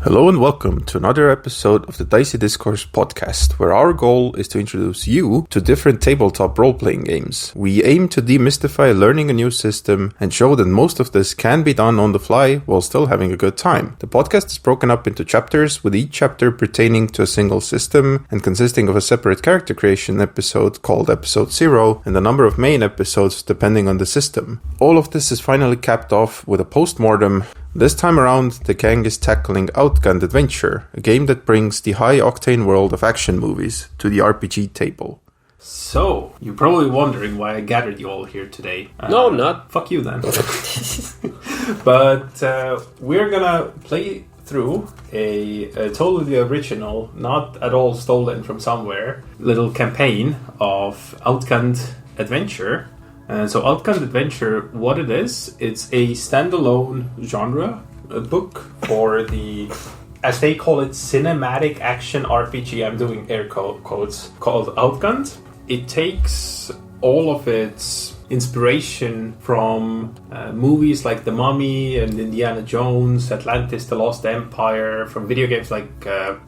Hello and welcome to another episode of the Dicey Discourse podcast, where our goal is to introduce you to different tabletop role-playing games. We aim to demystify learning a new system and show that most of this can be done on the fly while still having a good time. The podcast is broken up into chapters, with each chapter pertaining to a single system and consisting of a separate character creation episode called Episode 0 and a number of main episodes depending on the system. All of this is finally capped off with a post-mortem. This time around, the gang is tackling Outgunned Adventure, a game that brings the high-octane world of action movies to the RPG table. So, you're probably wondering why I gathered you all here today. No, I'm not. Fuck you then. But we're gonna play through a totally original, not at all stolen from somewhere, little campaign of Outgunned Adventure. So Outgunned Adventure, what it is, it's a standalone genre book for the, as they call it, cinematic action RPG. I'm doing air quotes, called Outgunned. It takes all of its inspiration from movies like The Mummy and Indiana Jones, Atlantis, The Lost Empire, from video games like,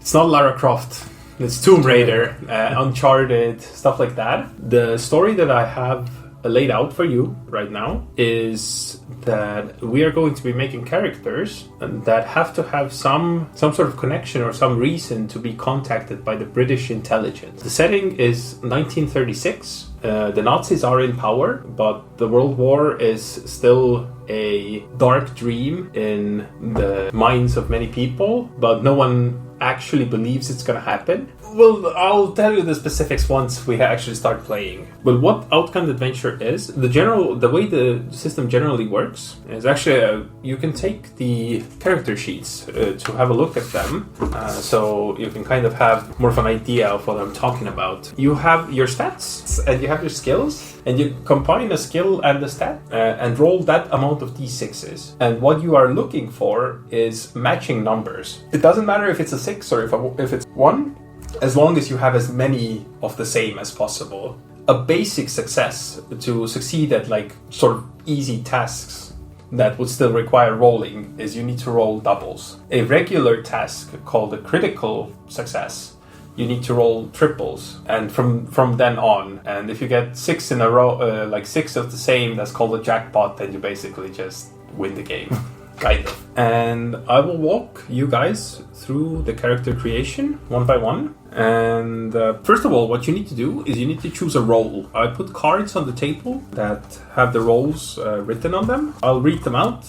it's not Lara Croft, it's Tomb Raider, Uncharted, stuff like that. The story that I have laid out for you right now is that we are going to be making characters that have to have some sort of connection or some reason to be contacted by the British intelligence. The setting is 1936. The Nazis are in power, but the World War is still a dark dream in the minds of many people, but no one actually believes it's going to happen. Well, I'll tell you the specifics once we actually start playing. But what Outgunned Adventure is, the way the system generally works is actually you can take the character sheets to have a look at them, so you can kind of have more of an idea of what I'm talking about. You have your stats and you have your skills, and you combine a skill and a stat and roll that amount of d6s. And what you are looking for is matching numbers. It doesn't matter if it's a 6 or if it's 1. As long as you have as many of the same as possible. A basic success to succeed at like sort of easy tasks that would still require rolling is you need to roll doubles. A regular task called a critical success, you need to roll triples, and from then on. And if you get 6 in a row, like 6 of the same, that's called a jackpot, then you basically just win the game. Kind of. And I will walk you guys through the character creation one by one. And first of all, what you need to do is you need to choose a role. I put cards on the table that have the roles written on them. I'll read them out.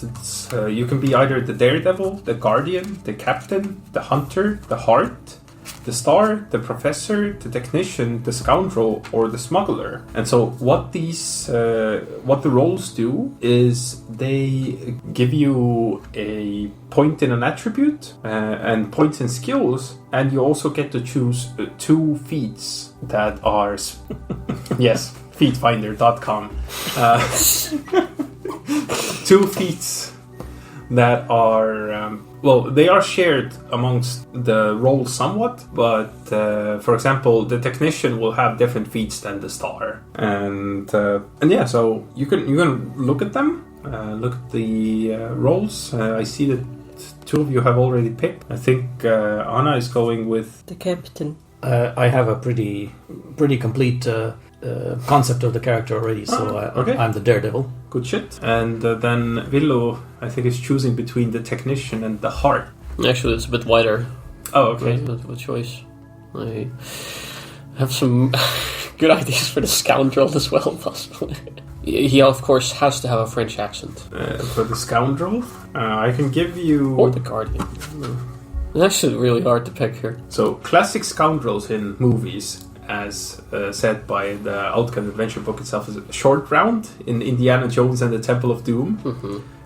You can be either the daredevil, the guardian, the captain, the hunter, the heart, the star, the professor, the technician, the scoundrel, or the smuggler. And so what the roles do is they give you a point in an attribute and points in skills, and you also get to choose 2 feats that are yes, featfinder.com. 2 feats that are they are shared amongst the roles somewhat, but for example, the technician will have different feats than the star, and yeah, so you can look at them, look at the roles. I see that 2 of you have already picked. I think Anna is going with the captain. I have a pretty complete concept of the character already, so okay. I'm the daredevil. Good shit. And then Villo, I think, is choosing between the technician and the heart. Actually, it's a bit wider. Oh, okay. What choice? I have some good ideas for the scoundrel as well, possibly. He, of course, has to have a French accent. For the scoundrel, I can give you... Or the guardian. It's actually really hard to pick here. So, classic scoundrels in movies, as said by the Outgunned Adventure book itself, is Short Round in Indiana Jones and the Temple of Doom,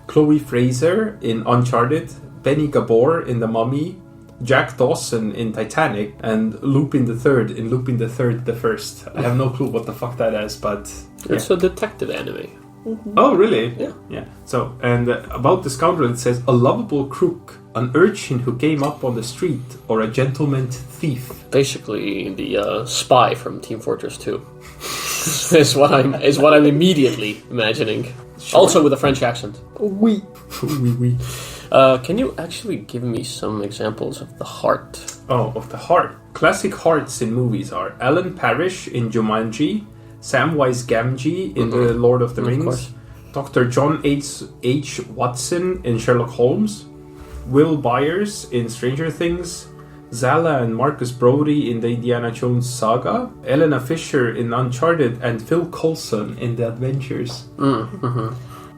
Chloe Fraser in Uncharted, Benny Gabor in The Mummy, Jack Dawson in Titanic, and Lupin the Third in Lupin the Third the First. I have no clue what the fuck that is, but... Yeah. It's a detective anime. Oh, really? Yeah. So, and about the scoundrel, it says, a lovable crook, an urchin who came up on the street, or a gentleman thief. Basically, the spy from Team Fortress 2 is what I'm immediately imagining. Sure. Also with a French accent. Oui. Oui. Can you actually give me some examples of the heart? Oh, of the heart. Classic hearts in movies are Alan Parrish in Jumanji, Samwise Gamgee in The Lord of the Rings, course. Dr. John H. Watson in Sherlock Holmes, Will Byers in Stranger Things, Zala and Marcus Brody in the Indiana Jones saga, Elena Fisher in Uncharted, and Phil Coulson in The Adventures.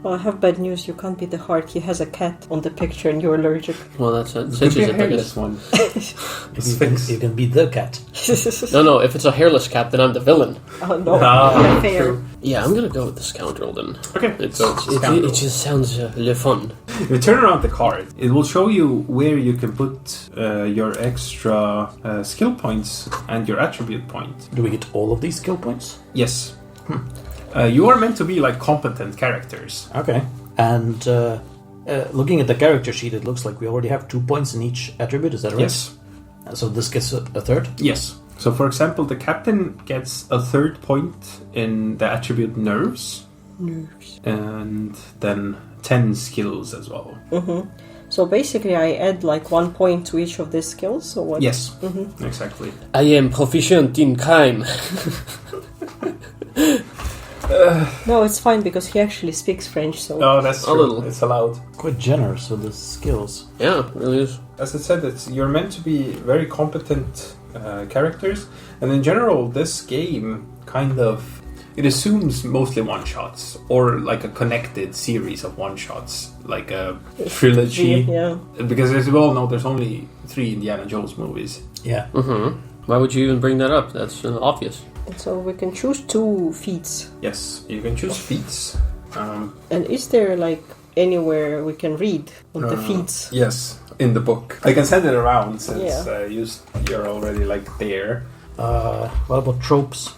Well, I have bad news. You can't be the heart. He has a cat on the picture and you're allergic. Well, that's a Could be a hairless it. one. You can be the cat. No, if it's a hairless cat, then I'm the villain. Oh, no. Not fair. True. Yeah, I'm gonna go with the scoundrel then. Okay, It Scoundrel. just sounds le fun. If you turn around the card, it will show you where you can put your extra skill points and your attribute point. Do we get all of these skill points? Yes. You are meant to be like competent characters. Okay. And looking at the character sheet, it looks like we already have 2 points in each attribute. Is that right? Yes. So this gets a third? Yes. So, for example, the captain gets a third point in the attribute nerves. And then 10 skills as well. So basically, I add like 1 point to each of these skills, or what? Yes, exactly. I am proficient in crime. No, it's fine because he actually speaks French, so... Oh, that's true. A little. It's allowed. Quite generous with the skills. Yeah, it really is. As I said, you're meant to be very competent characters. And in general, this game kind of... It assumes mostly one-shots, or like a connected series of one-shots, like a trilogy. Yeah. Because as we all know, there's only 3 Indiana Jones movies. Yeah. Why would you even bring that up? That's obvious. So we can choose 2 feats. Yes, you can choose feats. And is there like anywhere we can read on the feats? Yes, in the book. I can send it around since Yeah. you're already like there. What about tropes?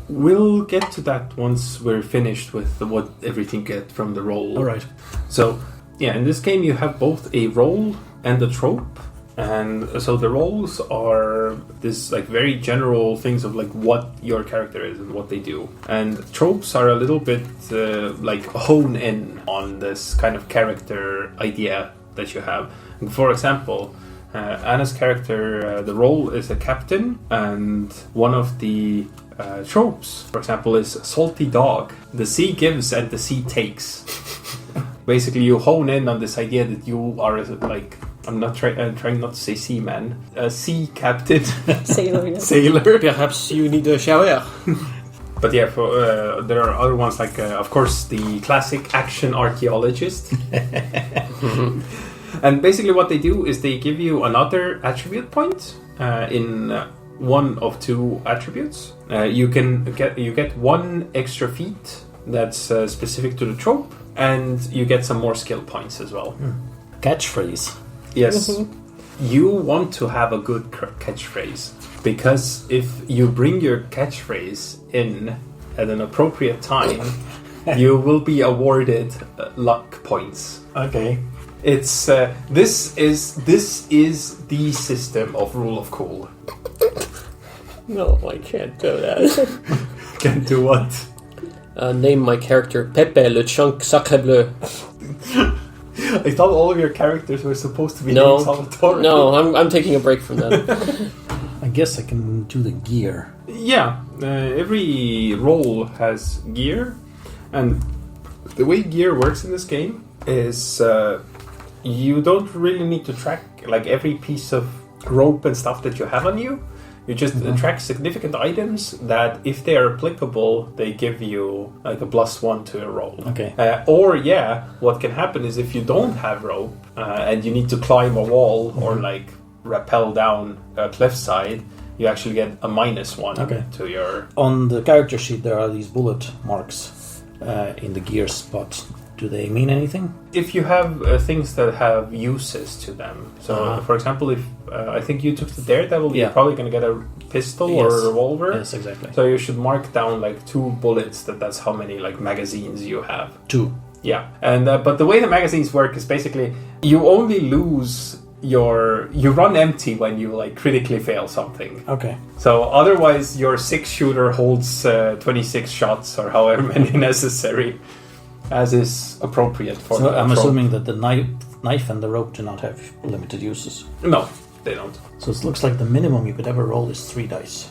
We'll get to that once we're finished with what everything get from the roll. All right. So, yeah, in this game you have both a roll and a trope. And so the roles are this like very general things of like what your character is and what they do. And tropes are a little bit like hone in on this kind of character idea that you have. And for example, Anna's character, the role is a captain, and one of the tropes, for example, is salty dog. The sea gives and the sea takes. Basically, you hone in on this idea that you are like... I'm trying not to say seaman. A sea captain. Sailor, yeah. Sailor. Perhaps you need a shower. But yeah, there are other ones like, of course, the classic action archaeologist. And basically what they do is they give you another attribute point in one of 2 attributes. You get 1 extra feat that's specific to the trope, and you get some more skill points as well. Catchphrase. Yes. You want to have a good catchphrase, because if you bring your catchphrase in at an appropriate time, you will be awarded luck points. Okay. It's this is the system of rule of cool. No, I can't do that. Can do what? Name my character Pepe Le Chunk Sacre Bleu. I thought all of your characters were supposed to be No, named Salvatore. no, I'm taking a break from that. I guess I can do the gear. Yeah, every role has gear, and the way gear works in this game is you don't really need to track like every piece of rope and stuff that you have on you. You just track significant items that, if they are applicable, they give you like a +1 to a roll. Okay. Or what can happen is if you don't have rope and you need to climb a wall or like rappel down a cliffside, you actually get a -1 to your... On the character sheet, there are these bullet marks in the gear spot. Do they mean anything? If you have things that have uses to them. So, for example, if I think you took the Daredevil, you're probably going to get a pistol or a revolver. Yes, exactly. So you should mark down like 2 bullets. That's how many like magazines you have. 2. Yeah, and but the way the magazines work is basically you only lose you run empty when you like critically fail something. Okay. So otherwise, your 6-shooter holds 26 shots or however many necessary. As is appropriate for So the I'm trope. assuming that the knife and the rope do not have limited uses. No, they don't. So it looks like the minimum you could ever roll is 3 dice.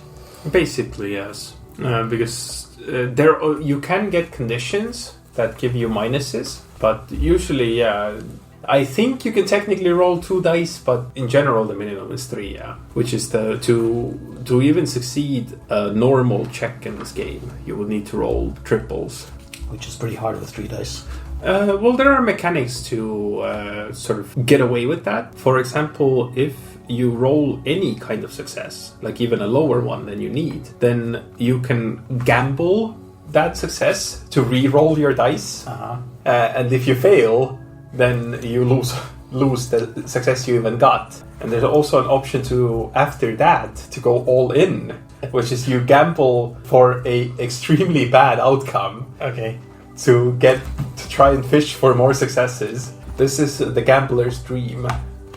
Basically, yes. Because you can get conditions that give you minuses, but usually, yeah. I think you can technically roll 2 dice, but in general the minimum is 3, yeah. Which is to even succeed a normal check in this game, you will need to roll triples. Which is pretty hard with 3 dice. Well, there are mechanics to sort of get away with that. For example, if you roll any kind of success, like even a lower one than you need, then you can gamble that success to re-roll your dice. And if you fail, then you lose the success you even got. And there's also an option to, after that, to go all in, which is you gamble for a extremely bad outcome. Okay. To try and fish for more successes. This is the gambler's dream.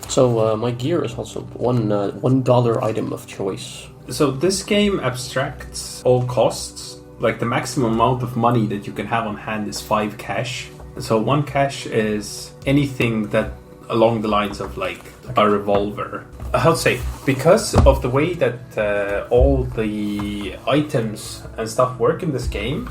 So my gear is also $1 item of choice. So this game abstracts all costs. Like the maximum amount of money that you can have on hand is 5 cash. So 1 cash is anything that along the lines of like a revolver. How to say? Because of the way that all the items and stuff work in this game,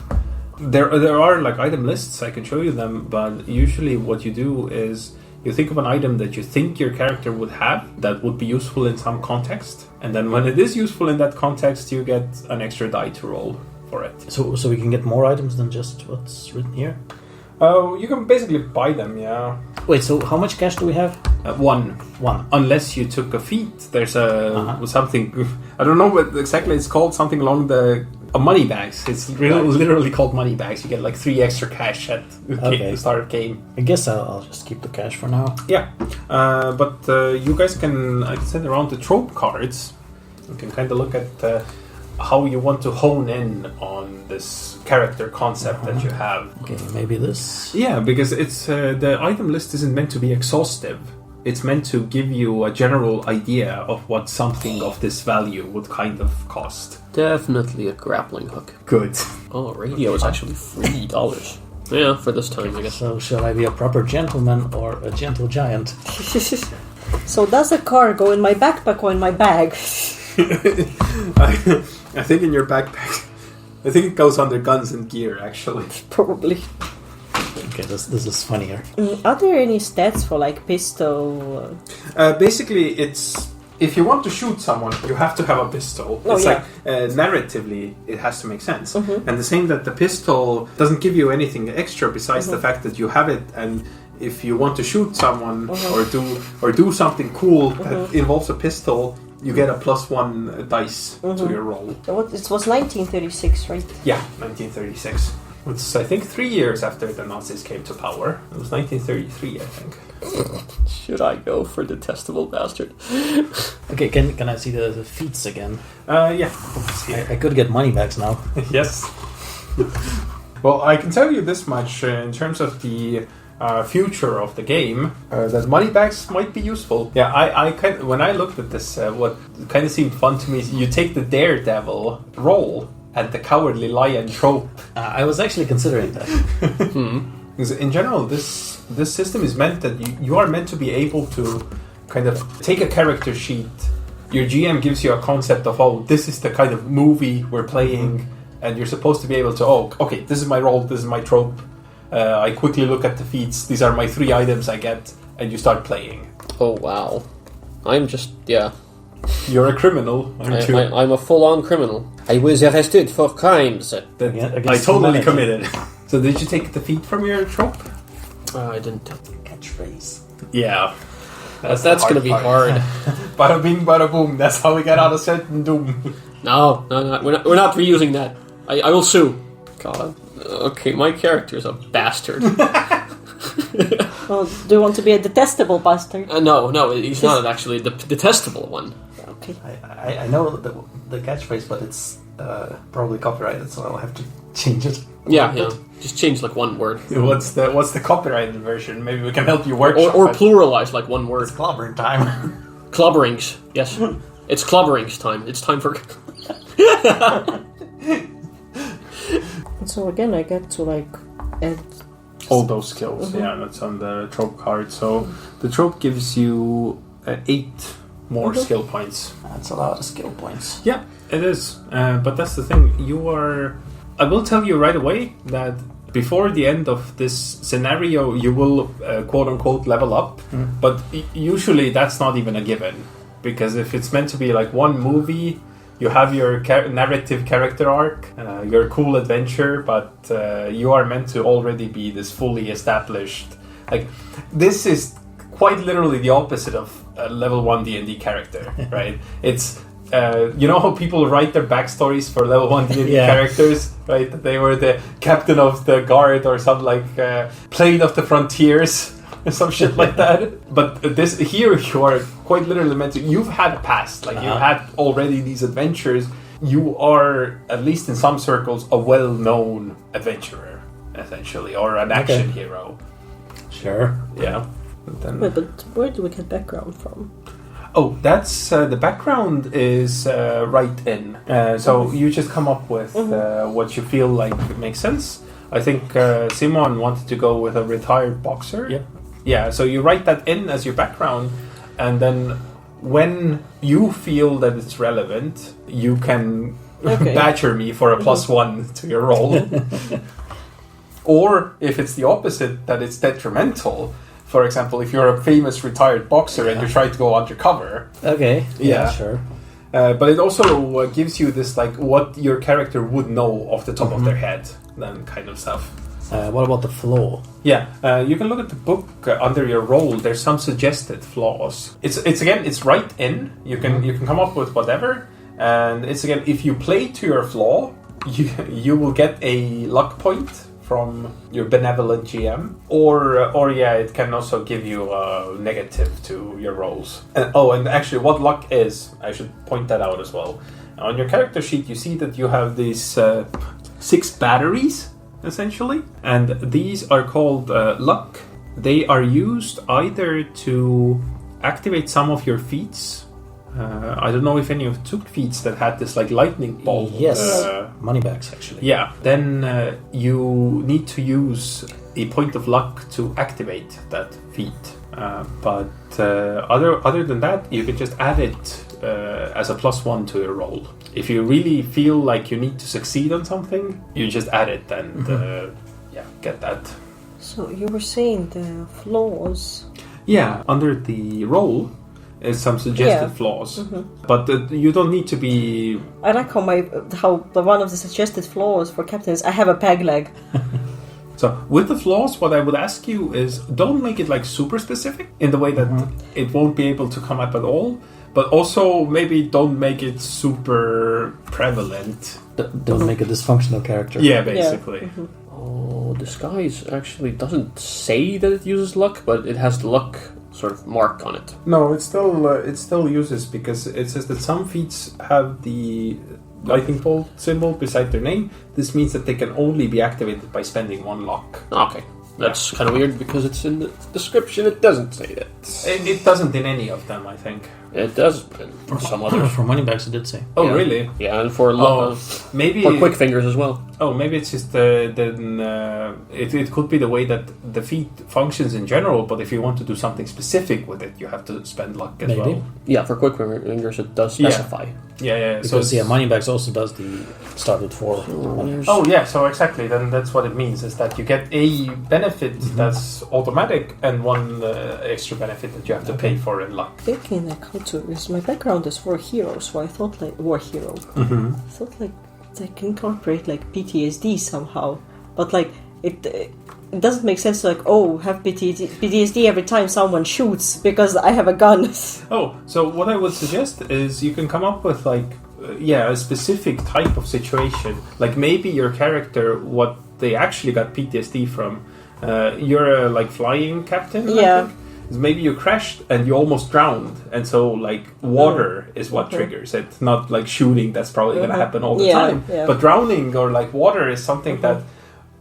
there are like item lists. I can show you them, but usually what you do is you think of an item that you think your character would have that would be useful in some context, and then when it is useful in that context, you get an extra die to roll for it. So we can get more items than just what's written here? You can basically buy them, yeah. Wait, so how much cash do we have? 1. Unless you took a feat. There's something, I don't know what exactly it's called, something along the money bags. It's literally called money bags. You get like 3 extra cash at the start of game. I guess I'll just keep the cash for now. Yeah, but you guys can send around the trope cards. You can kind of look at how you want to hone in on this character concept that you have. Okay, maybe this. Yeah, because it's the item list isn't meant to be exhaustive. It's meant to give you a general idea of what something of this value would kind of cost. Definitely a grappling hook. Good. Oh, radio is actually $3. Yeah, for this time, I guess. So shall I be a proper gentleman or a gentle giant? So does a car go in my backpack or in my bag? I think in your backpack. I think it goes under guns and gear, actually. Probably. Okay, this is funnier. Are there any stats for like pistol? Basically, it's if you want to shoot someone, you have to have a pistol. It's like narratively, it has to make sense. And the same that the pistol doesn't give you anything extra besides the fact that you have it. And if you want to shoot someone or do something cool that involves a pistol, you get a +1 dice to your roll. It was 1936, right? Yeah, 1936. It's, I think, 3 years after the Nazis came to power. It was 1933, I think. Should I go for detestable bastard? Okay, can I see the feats again? Yeah. I could get money bags now. Yes. Well, I can tell you this much in terms of the future of the game, that money bags might be useful. Yeah, I when I looked at this, what kind of seemed fun to me is you take the daredevil role and the cowardly lion trope. I was actually considering that. Because in general, this system is meant that you are meant to be able to kind of take a character sheet. Your GM gives you a concept of, this is the kind of movie we're playing, and you're supposed to be able to, okay, this is my role, this is my trope. I quickly look at the feats. These are my 3 items I get, and you start playing. Oh, wow. I'm just, You're a criminal, aren't you? I'm a full-on criminal. I was arrested for crimes that I totally committed. So did you take the feat from your trope? I didn't. Catchphrase. Yeah. That's going to be hard. Bada bing, bada boom. That's how we get out of certain doom. No. We're not reusing that. I will sue. God. Okay, my character is a bastard. Well, do you want to be a detestable bastard? No, he's not actually the detestable one. Okay. I know the catchphrase, but it's probably copyrighted, so I'll have to change it. Yeah. Just change like one word. What's the copyrighted version? Maybe we can help you workshop or pluralize like one word. It's clobbering time. Clobberings, yes. It's clobberings time. It's time for... So again, I get to like add All those skills, yeah, that's on the trope card. So the trope gives you 8 more skill points. That's a lot of skill points. Yeah, it is. But that's the thing. I will tell you right away that before the end of this scenario, you will quote-unquote level up. But usually that's not even a given. Because if it's meant to be like one movie, you have your narrative character arc, your cool adventure, but you are meant to already be this fully established. Like, this is quite literally the opposite of a level 1 D&D character, right? It's you know how people write their backstories for level 1 D&D characters, right? They were the captain of the guard or some like plane of the frontiers or some shit like that. But this here, you are quite literally meant to. You've had a past, like you had already these adventures. You are, at least in some circles, a well-known adventurer, essentially, or an action hero. Sure. Yeah. Wait, but where do we get background from? Oh, that's the background is right in. So you just come up with what you feel like makes sense. I think Simon wanted to go with a retired boxer. Yep. Yeah, so you write that in as your background, and then when you feel that it's relevant, you can badger me for a +1 to your roll. Or if it's the opposite, that it's detrimental. For example, if you're a famous retired boxer and you try to go undercover. Okay. Yeah. Sure. But it also gives you this, like, what your character would know off the top of their head, then kind of stuff. What about the flaw? Yeah, you can look at the book under your role. There's some suggested flaws. It's right in. You can come up with whatever, and it's again, if you play to your flaw, you will get a luck point from your benevolent GM, or it can also give you a negative to your rolls. And actually, what luck is, I should point that out as well. On your character sheet, you see that you have these 6 batteries, essentially, and these are called luck. They are used either to activate some of your feats. I don't know if any of you took feats that had this like lightning bolt. Yes, moneybags actually. Yeah, then you need to use a point of luck to activate that feat. But other than that, you can just add it as a +1 to your roll. If you really feel like you need to succeed on something, you just add it and get that. So you were saying the flaws. Yeah, under the roll is some suggested flaws, but you don't need to be. I like how one of the suggested flaws for captains. I have a peg leg. So with the flaws, what I would ask you is don't make it like super specific in the way that it won't be able to come up at all. But also maybe don't make it super prevalent. Don't make a dysfunctional character. Yeah, basically. Yeah. Oh, disguise actually doesn't say that it uses luck, but it has the luck sort of mark on it. No, it still uses, because it says that some feats have the lightning bolt symbol beside their name. This means that they can only be activated by spending 1 luck. Okay. That's kind of weird because it's in the description. It doesn't say that. It doesn't in any of them, I think. It does in some others. For moneybags, it did say. Oh, really? Yeah, and for maybe for quick fingers as well. Oh, maybe it's just it could be the way that the feat functions in general. But if you want to do something specific with it, you have to spend luck as well. Yeah, for quick fingers, it does specify. Yeah. Because moneybags also does the start with 4. Oh yeah, so exactly. Then that's what it means, is that you get a benefit that's automatic and 1 extra benefit that you have to pay for in luck. Thinking like how to is my background is war hero, so I thought like war hero. I thought like they can incorporate like PTSD somehow, but like it doesn't make sense to like have PTSD every time someone shoots because I have a gun. Oh, so what I would suggest is you can come up with like a specific type of situation. Like maybe your character, what they actually got PTSD from. You're a like flying captain. Yeah. Maybe you crashed and you almost drowned, and so like water is what triggers it, not like shooting. That's probably going to happen all the time. Yeah. But drowning or like water is something that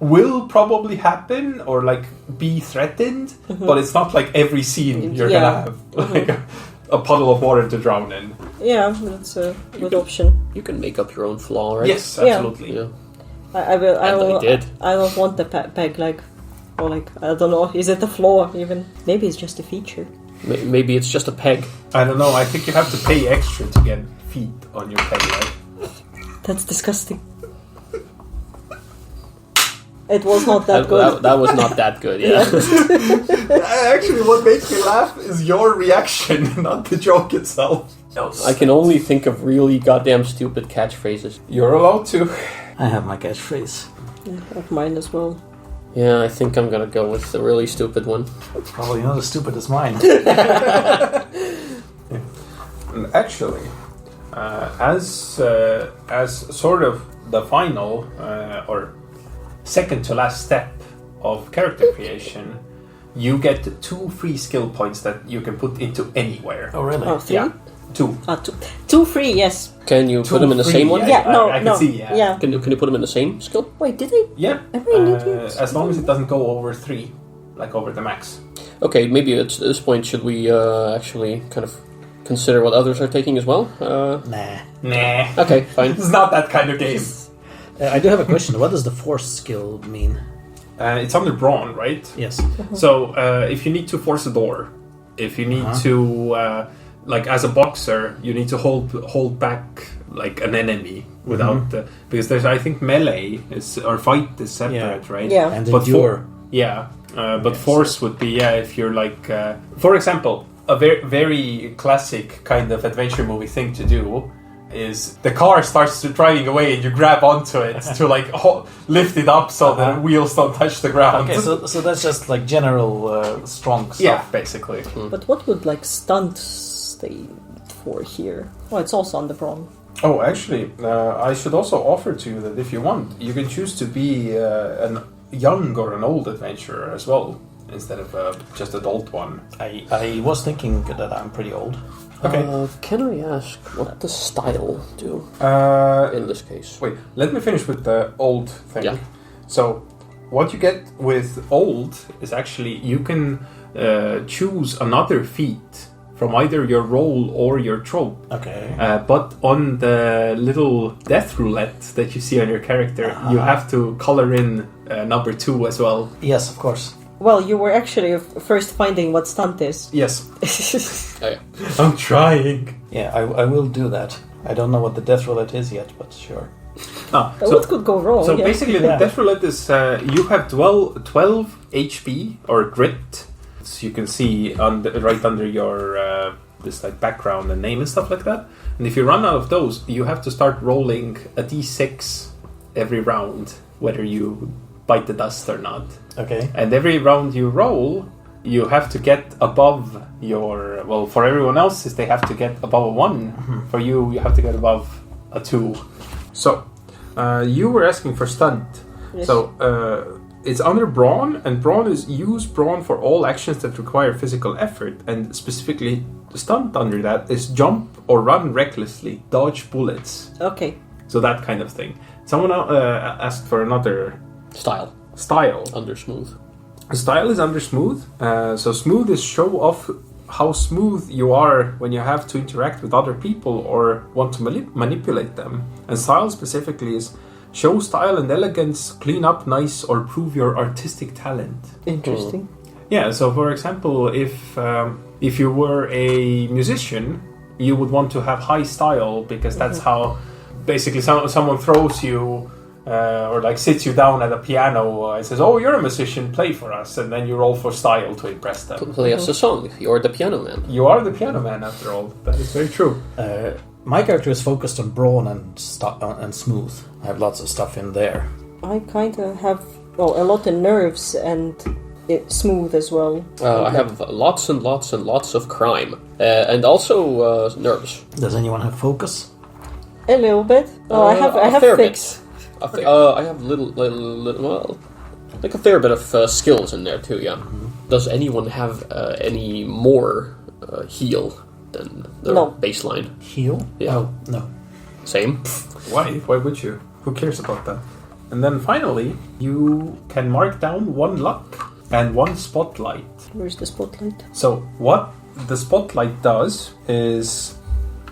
will probably happen or like be threatened, but it's not like every scene you're going to have like a puddle of water to drown in. Yeah, that's a good option. You can make up your own flaw, right? Yes, absolutely. Yeah. I will. I did. I don't want the peg leg. Or like, I don't know, is it a flaw even? Maybe it's just a feature. Maybe it's just a peg. I don't know. I think you have to pay extra to get feet on your peg, right? That's disgusting. It was not that good. That was not that good, yeah. Actually, what makes me laugh is your reaction, not the joke itself. I can only think of really goddamn stupid catchphrases. You're allowed to. I have my catchphrase. Yeah, of mine as well. Yeah, I think I'm gonna go with the really stupid one. Probably not as stupid as mine. Actually, as sort of the final or second to last step of character creation, you get 2 free skill points that you can put into anywhere. Oh, really? Oh, 3? Yeah, 2. 2 free, yes. Can you put them in the free, same one? Yeah, no, I can no. see, yeah. Can you put them in the same skill? Wait, did I? Yeah, Am I an idiot? as long as it doesn't go over 3, like over the max. Okay, maybe at this point should we actually kind of consider what others are taking as well? Nah. Okay, fine. It's not that kind of game. I do have a question. What does the force skill mean? It's under brawn, right? Yes. So if you need to force a door, if you need to, like as a boxer, you need to hold back like an enemy without because there's I think melee is or fight is separate, right? Yeah. And But endure. but force would be if you're like for example, a very classic kind of adventure movie thing to do is the car starts driving away and you grab onto it to like lift it up so the wheels don't touch the ground. Okay, so that's just like general strong stuff. Yeah, basically. But what would like stunt stay for here? Oh, it's also on the brawn. Oh, actually, I should also offer to you that if you want, you can choose to be an young or an old adventurer as well, instead of just adult one. I was thinking that I'm pretty old. Okay. Can I ask what does style do in this case? Wait, let me finish with the old thing. Yeah. So, what you get with old is actually you can choose another feat from either your role or your trope. Okay. But on the little death roulette that you see on your character, you have to color in number 2 as well. Yes, of course. Well, you were actually first finding what stunt is. Yes. Oh, yeah. I'm trying. Yeah, I will do that. I don't know what the death roulette is yet, but sure. What could go wrong? So yeah. basically, the death roulette is you have 12 HP or grit. So you can see right under your this like background and name and stuff like that. And if you run out of those, you have to start rolling a d6 every round, whether you bite the dust or not. Okay. And every round you roll, you have to get above your... Well, for everyone else, they have to get above a 1. For you, you have to get above a 2. So, you were asking for stunt. Yes. So, it's under brawn, and brawn is use brawn for all actions that require physical effort. And specifically, the stunt under that is jump or run recklessly, dodge bullets. Okay. So that kind of thing. Someone asked for another... Style. Under smooth. Style is under smooth. So smooth is show off how smooth you are when you have to interact with other people or want to manipulate them. And style specifically is show style and elegance, clean up nice, or prove your artistic talent. Interesting. Yeah, so for example, if you were a musician, you would want to have high style because that's how basically someone throws you or like sits you down at a piano and says, "Oh, you're a musician, play for us," and then you roll for style to impress them. Play us a song. You're the piano man. You are the piano man, after all. That is very true. My character is focused on brawn and smooth. I have lots of stuff in there. I kind of have a lot of nerves and smooth as well. I have lots and lots and lots of crime. And also nerves. Does anyone have focus? A little bit. I have fair fix. I have little, well, like a fair bit of skills in there too, yeah. Does anyone have any more heal than the baseline? Heal? Yeah. Oh, no. Same. Why? Why would you? Who cares about that? And then finally, you can mark down 1 luck and 1 spotlight. Where's the spotlight? So what the spotlight does is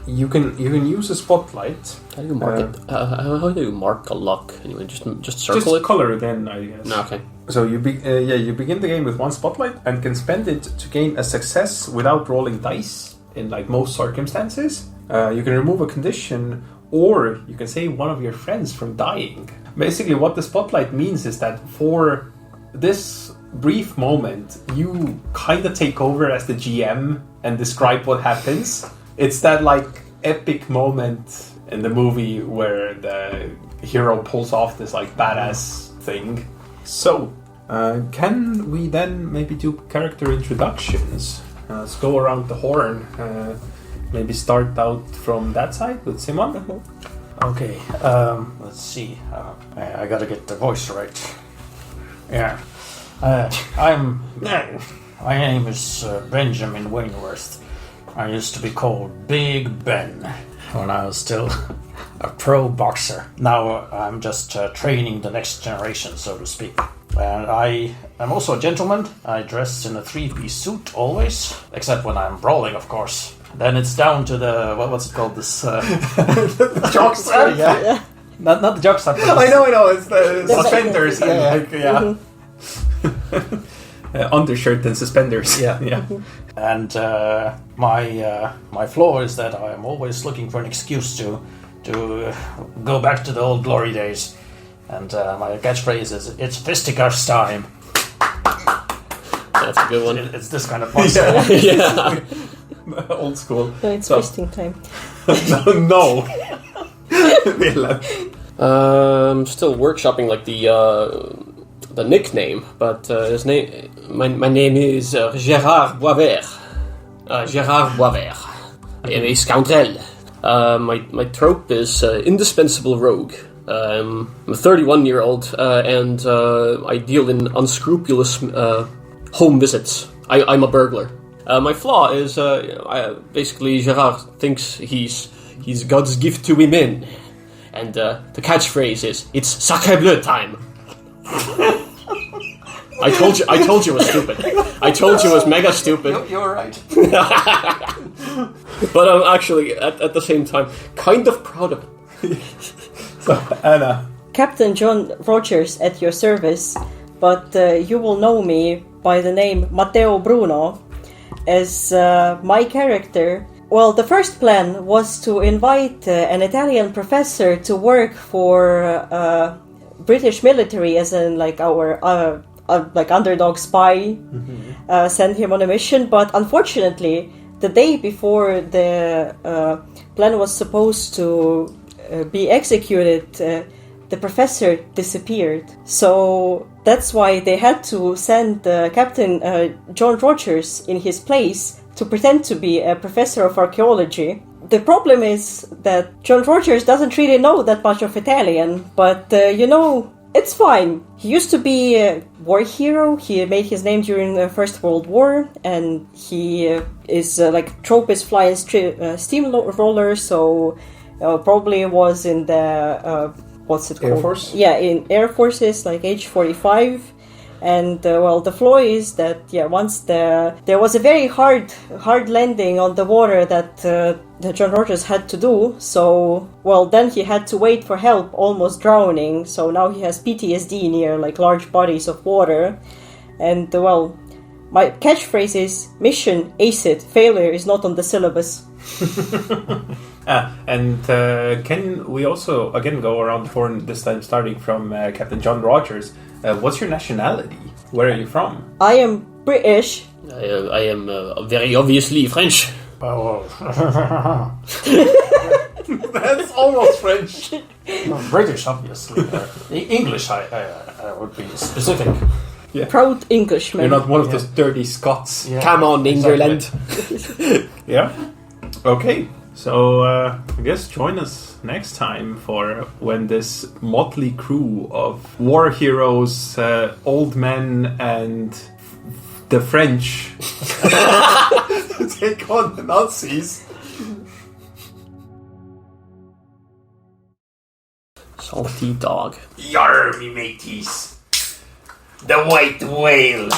You can use a spotlight. How do you mark it? How do you mark a lock? Anyway, just circle Just it. color it in, I guess. No, okay. So you begin the game with one spotlight and can spend it to gain a success without rolling dice in like most circumstances. You can remove a condition, or you can save one of your friends from dying. Basically, what the spotlight means is that for this brief moment, you kind of take over as the GM and describe what happens. It's that like epic moment in the movie where the hero pulls off this like badass thing. So, can we then maybe do character introductions? Let's go around the horn. Maybe start out from that side with Simon. Okay, let's see. I gotta get the voice right. Yeah. My name is Benjamin Wainworth. I used to be called Big Ben when I was still a pro boxer. Now I'm just training the next generation, so to speak. And I am also a gentleman. I dress in a three-piece suit always, except when I'm brawling, of course. Then it's down to the what's it called? This Jock strap? Yeah. Not the jock strap. I know. It's the suspenders. Yeah. Undershirt and suspenders. Yeah. And my flaw is that I am always looking for an excuse to go back to the old glory days. And my catchphrase is, "It's fisticuffs time." That's a good one. It's this kind of voice. Yeah. Old school. No, it's fisting time. No. I'm still workshopping like the nickname, but his name, my name is Gérard Boisvert. Gérard Boisvert. I am a scoundrel. My trope is indispensable rogue. I'm a 31-year-old, and I deal in unscrupulous home visits. I'm a burglar. My flaw is basically Gérard thinks he's God's gift to women, and the catchphrase is, "It's sacré bleu time." I told you it was stupid. I told you it was mega stupid. You're right. But I'm actually at the same time kind of proud of it. So, Anna. Captain John Rogers at your service, but you will know me by the name Matteo Bruno as my character. Well, the first plan was to invite an Italian professor to work for British military, as in like our like underdog spy, send him on a mission. But unfortunately, the day before the plan was supposed to be executed, the professor disappeared. So that's why they had to send Captain John Rogers in his place to pretend to be a professor of archaeology. The problem is that John Rogers doesn't really know that much of Italian, but it's fine. He used to be a war hero. He made his name during the First World War, and he is like tropist flying steamroller, so probably was in the what's it called? Air Force? Yeah, in Air Forces, like age 45. And the flaw is that once there was a very hard landing on the water that John Rogers had to do. So then he had to wait for help, almost drowning. So now he has PTSD near like large bodies of water. And my catchphrase is mission ace it. Failure is not on the syllabus. And can we also again go around the horn, this time starting from Captain John Rogers? What's your nationality? Where are you from? I am British. I am very obviously French. That's almost French. British, obviously. English, I would be specific. Yeah. Proud Englishman. You're not one of those dirty Scots. Yeah. Come on, England. Yeah. Okay. So I guess join us next time for when this motley crew of war heroes, old men, and the French take on the Nazis. Salty dog. Yar, me mateys. The white whale.